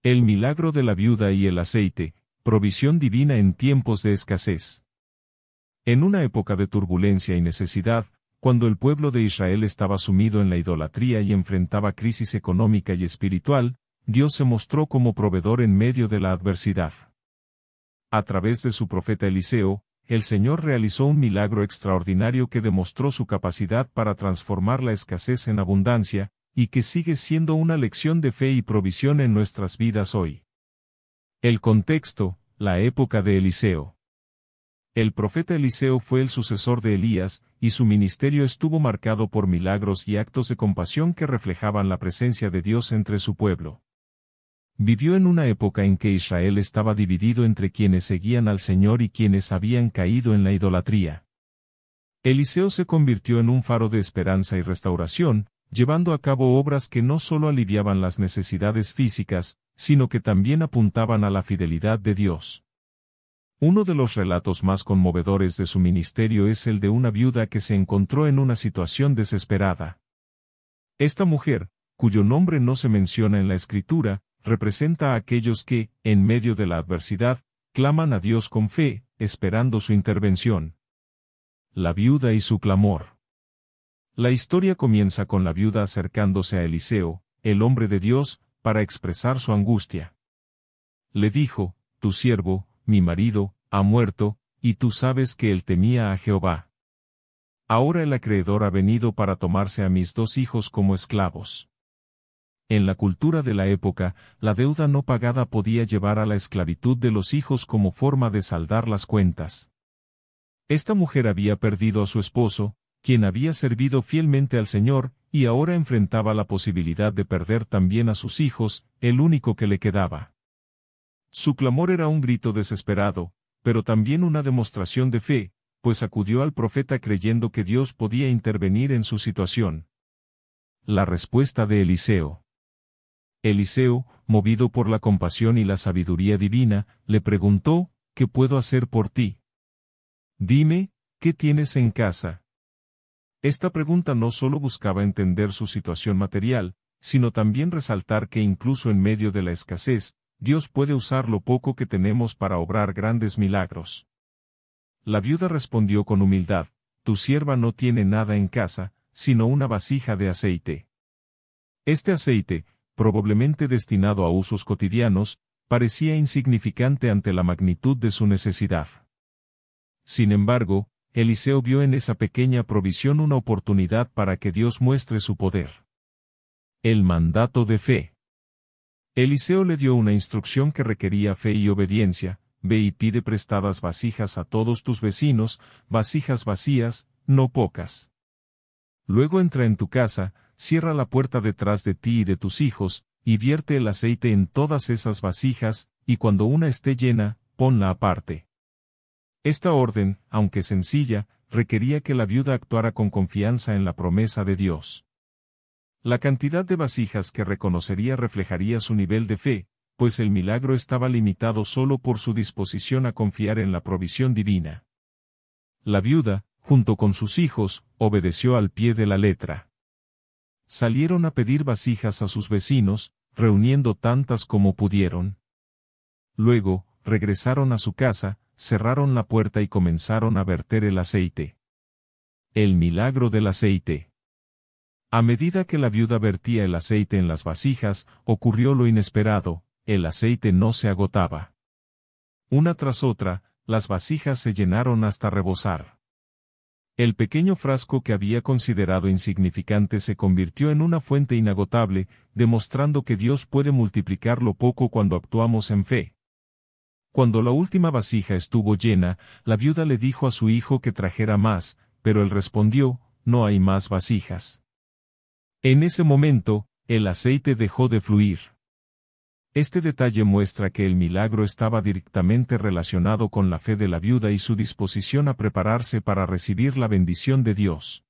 El milagro de la viuda y el aceite, provisión divina en tiempos de escasez. En una época de turbulencia y necesidad, cuando el pueblo de Israel estaba sumido en la idolatría y enfrentaba crisis económica y espiritual, Dios se mostró como proveedor en medio de la adversidad. A través de su profeta Eliseo, el Señor realizó un milagro extraordinario que demostró su capacidad para transformar la escasez en abundancia, y que sigue siendo una lección de fe y provisión en nuestras vidas hoy. El contexto, la época de Eliseo. El profeta Eliseo fue el sucesor de Elías, y su ministerio estuvo marcado por milagros y actos de compasión que reflejaban la presencia de Dios entre su pueblo. Vivió en una época en que Israel estaba dividido entre quienes seguían al Señor y quienes habían caído en la idolatría. Eliseo se convirtió en un faro de esperanza y restauración, llevando a cabo obras que no solo aliviaban las necesidades físicas, sino que también apuntaban a la fidelidad de Dios. Uno de los relatos más conmovedores de su ministerio es el de una viuda que se encontró en una situación desesperada. Esta mujer, cuyo nombre no se menciona en la Escritura, representa a aquellos que, en medio de la adversidad, claman a Dios con fe, esperando su intervención. La viuda y su clamor. La historia comienza con la viuda acercándose a Eliseo, el hombre de Dios, para expresar su angustia. Le dijo: tu siervo, mi marido, ha muerto, y tú sabes que él temía a Jehová. Ahora el acreedor ha venido para tomarse a mis 2 hijos como esclavos. En la cultura de la época, la deuda no pagada podía llevar a la esclavitud de los hijos como forma de saldar las cuentas. Esta mujer había perdido a su esposo, quien había servido fielmente al Señor, y ahora enfrentaba la posibilidad de perder también a sus hijos, el único que le quedaba. Su clamor era un grito desesperado, pero también una demostración de fe, pues acudió al profeta creyendo que Dios podía intervenir en su situación. La respuesta de Eliseo. Eliseo, movido por la compasión y la sabiduría divina, le preguntó: ¿qué puedo hacer por ti? Dime, ¿qué tienes en casa? Esta pregunta no solo buscaba entender su situación material, sino también resaltar que incluso en medio de la escasez, Dios puede usar lo poco que tenemos para obrar grandes milagros. La viuda respondió con humildad: tu sierva no tiene nada en casa, sino una vasija de aceite. Este aceite, probablemente destinado a usos cotidianos, parecía insignificante ante la magnitud de su necesidad. Sin embargo, Eliseo vio en esa pequeña provisión una oportunidad para que Dios muestre su poder. El mandato de fe. Eliseo le dio una instrucción que requería fe y obediencia: ve y pide prestadas vasijas a todos tus vecinos, vasijas vacías, no pocas. Luego entra en tu casa, cierra la puerta detrás de ti y de tus hijos, y vierte el aceite en todas esas vasijas, y cuando una esté llena, ponla aparte. Esta orden, aunque sencilla, requería que la viuda actuara con confianza en la promesa de Dios. La cantidad de vasijas que reconocería reflejaría su nivel de fe, pues el milagro estaba limitado solo por su disposición a confiar en la provisión divina. La viuda, junto con sus hijos, obedeció al pie de la letra. Salieron a pedir vasijas a sus vecinos, reuniendo tantas como pudieron. Luego, regresaron a su casa, cerraron la puerta y comenzaron a verter el aceite. El milagro del aceite. A medida que la viuda vertía el aceite en las vasijas, ocurrió lo inesperado: el aceite no se agotaba. Una tras otra, las vasijas se llenaron hasta rebosar. El pequeño frasco que había considerado insignificante se convirtió en una fuente inagotable, demostrando que Dios puede multiplicar lo poco cuando actuamos en fe. Cuando la última vasija estuvo llena, la viuda le dijo a su hijo que trajera más, pero él respondió: no hay más vasijas. En ese momento, el aceite dejó de fluir. Este detalle muestra que el milagro estaba directamente relacionado con la fe de la viuda y su disposición a prepararse para recibir la bendición de Dios.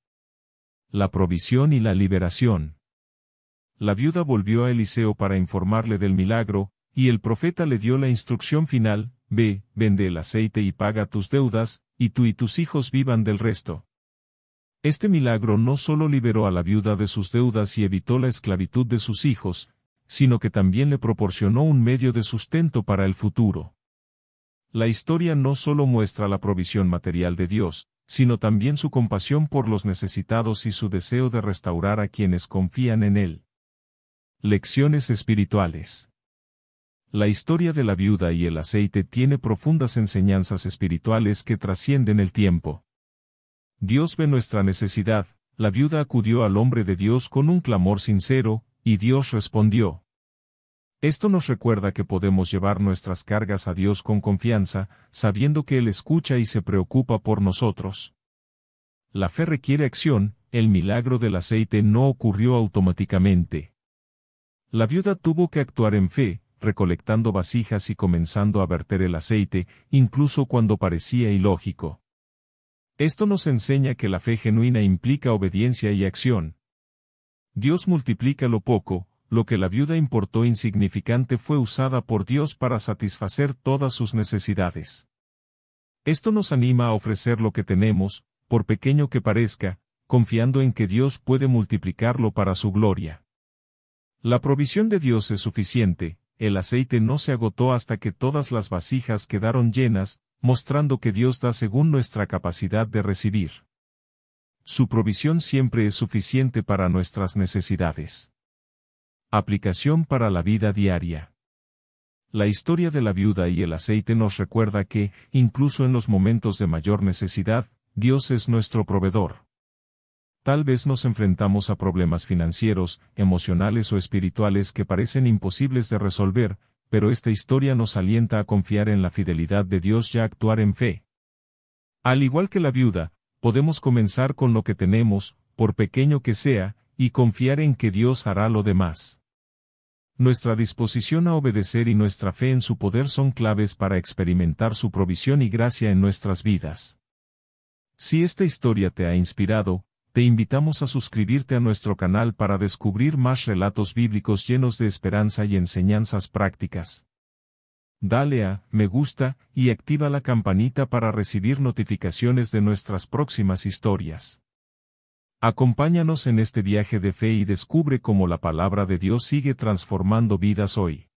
La provisión y la liberación. La viuda volvió a Eliseo para informarle del milagro, y el profeta le dio la instrucción final: ve, vende el aceite y paga tus deudas, y tú y tus hijos vivan del resto. Este milagro no solo liberó a la viuda de sus deudas y evitó la esclavitud de sus hijos, sino que también le proporcionó un medio de sustento para el futuro. La historia no solo muestra la provisión material de Dios, sino también su compasión por los necesitados y su deseo de restaurar a quienes confían en Él. Lecciones espirituales. La historia de la viuda y el aceite tiene profundas enseñanzas espirituales que trascienden el tiempo. Dios ve nuestra necesidad, la viuda acudió al hombre de Dios con un clamor sincero, y Dios respondió. Esto nos recuerda que podemos llevar nuestras cargas a Dios con confianza, sabiendo que Él escucha y se preocupa por nosotros. La fe requiere acción, el milagro del aceite no ocurrió automáticamente. La viuda tuvo que actuar en fe, recolectando vasijas y comenzando a verter el aceite, incluso cuando parecía ilógico. Esto nos enseña que la fe genuina implica obediencia y acción. Dios multiplica lo poco, lo que la viuda importó insignificante fue usada por Dios para satisfacer todas sus necesidades. Esto nos anima a ofrecer lo que tenemos, por pequeño que parezca, confiando en que Dios puede multiplicarlo para su gloria. La provisión de Dios es suficiente, el aceite no se agotó hasta que todas las vasijas quedaron llenas, mostrando que Dios da según nuestra capacidad de recibir. Su provisión siempre es suficiente para nuestras necesidades. Aplicación para la vida diaria. La historia de la viuda y el aceite nos recuerda que, incluso en los momentos de mayor necesidad, Dios es nuestro proveedor. Tal vez nos enfrentamos a problemas financieros, emocionales o espirituales que parecen imposibles de resolver, pero esta historia nos alienta a confiar en la fidelidad de Dios y a actuar en fe. Al igual que la viuda, podemos comenzar con lo que tenemos, por pequeño que sea, y confiar en que Dios hará lo demás. Nuestra disposición a obedecer y nuestra fe en su poder son claves para experimentar su provisión y gracia en nuestras vidas. Si esta historia te ha inspirado, te invitamos a suscribirte a nuestro canal para descubrir más relatos bíblicos llenos de esperanza y enseñanzas prácticas. Dale a me gusta y activa la campanita para recibir notificaciones de nuestras próximas historias. Acompáñanos en este viaje de fe y descubre cómo la palabra de Dios sigue transformando vidas hoy.